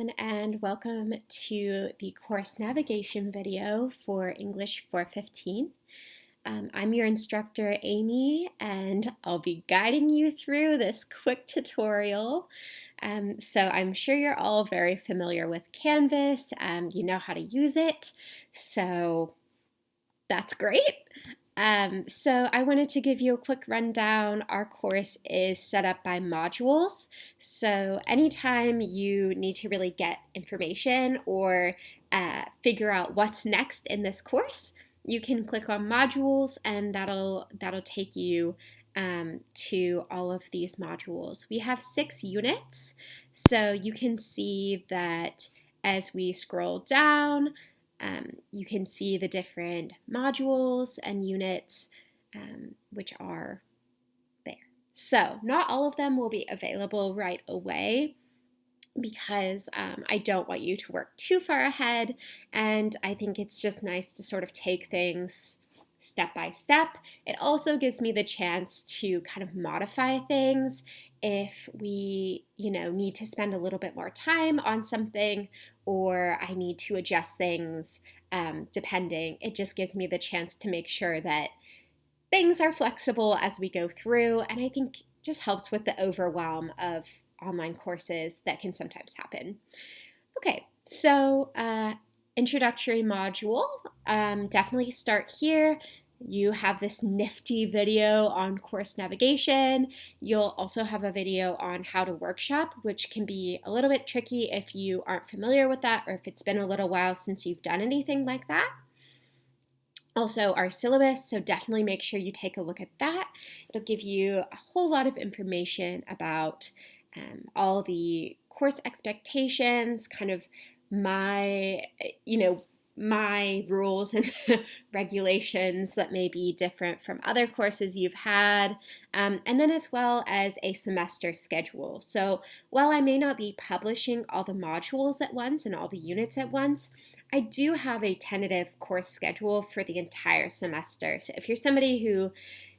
And welcome to the course navigation video for English 415. I'm your instructor, Amy, and I'll be guiding you through this quick tutorial. So I'm sure you're all very familiar with Canvas. You know how to use it, so that's great. So I wanted to give you a quick rundown. Our course is set up by modules. So anytime you need to really get information or figure out what's next in this course, you can click on modules and that'll take you to all of these modules. We have 6 units, so you can see that as we scroll down, you can see the different modules and units which are there. So not all of them will be available right away because I don't want you to work too far ahead, and I think it's just nice to sort of take things step by step. It also gives me the chance to kind of modify things if we, need to spend a little bit more time on something or I need to adjust things depending. It just gives me the chance to make sure that things are flexible as we go through, and I think just helps with the overwhelm of online courses that can sometimes happen. Okay, so introductory module, definitely start here. You have this nifty video on course navigation. You'll also have a video on how to workshop, which can be a little bit tricky if you aren't familiar with that or if it's been a little while since you've done anything like that. Also our syllabus, so definitely make sure you take a look at that. It'll give you a whole lot of information about all the course expectations, kind of my rules and regulations that may be different from other courses you've had, and then as well as a semester schedule. So while I may not be publishing all the modules at once and all the units at once, I do have a tentative course schedule for the entire semester. So if you're somebody who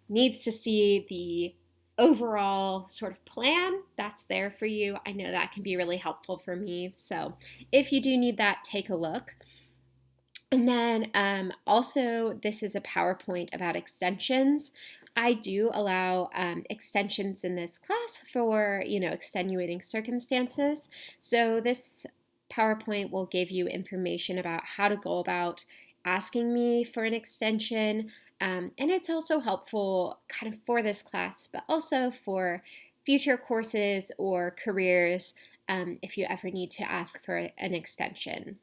needs to see the overall sort of plan, that's there for you. I know that can be really helpful for me. So if you do need that, take a look. And then also, this is a PowerPoint about extensions. I do allow extensions in this class for, extenuating circumstances. So this PowerPoint will give you information about how to go about asking me for an extension. And it's also helpful kind of for this class, but also for future courses or careers if you ever need to ask for an extension.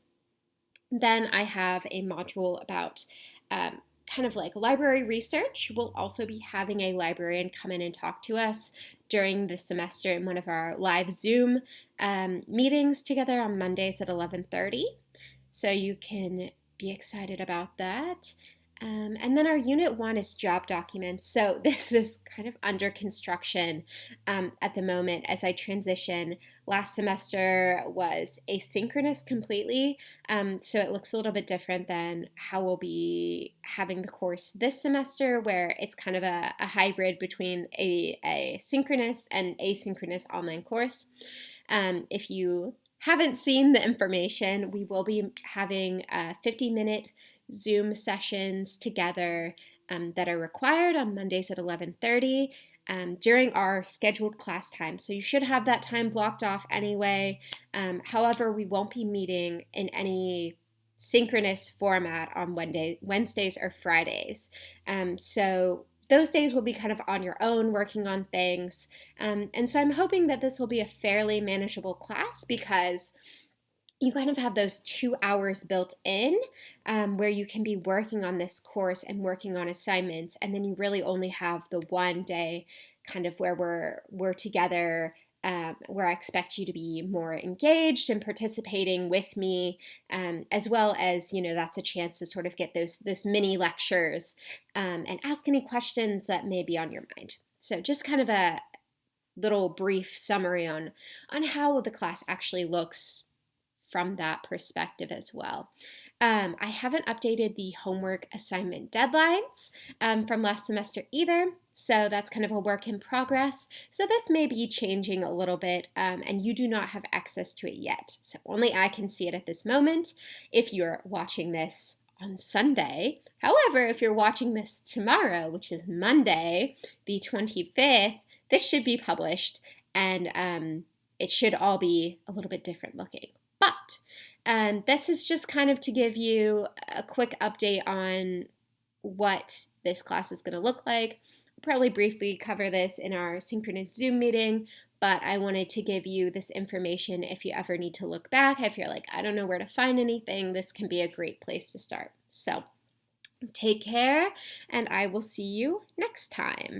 Then I have a module about kind of like library research. We'll also be having a librarian come in and talk to us during the semester in one of our live Zoom meetings together on Mondays at 11:30. So you can be excited about that. And then our Unit 1 is job documents. So this is kind of under construction at the moment as I transition. Last semester was asynchronous completely, so it looks a little bit different than how we'll be having the course this semester, where it's kind of a hybrid between a synchronous and asynchronous online course. If you haven't seen the information, we will be having 50-minute Zoom sessions together that are required on Mondays at 11:30 during our scheduled class time. So you should have that time blocked off anyway. However, we won't be meeting in any synchronous format on Wednesdays or Fridays. So those days will be kind of on your own, working on things. And so I'm hoping that this will be a fairly manageable class because you kind of have those 2 hours built in where you can be working on this course and working on assignments, and then you really only have the one day kind of where we're together, where I expect you to be more engaged and participating with me, as well as, that's a chance to sort of get those mini lectures and ask any questions that may be on your mind. So just kind of a little brief summary on how the class actually looks from that perspective as well. I haven't updated the homework assignment deadlines from last semester either, so that's kind of a work in progress. So this may be changing a little bit, and you do not have access to it yet. So only I can see it at this moment if you're watching this on Sunday. However, if you're watching this tomorrow, which is Monday, the 25th, this should be published, and it should all be a little bit different looking. But this is just kind of to give you a quick update on what this class is going to look like. I'll probably briefly cover this in our synchronous Zoom meeting, but I wanted to give you this information if you ever need to look back. If you're like, I don't know where to find anything, this can be a great place to start. So take care, and I will see you next time.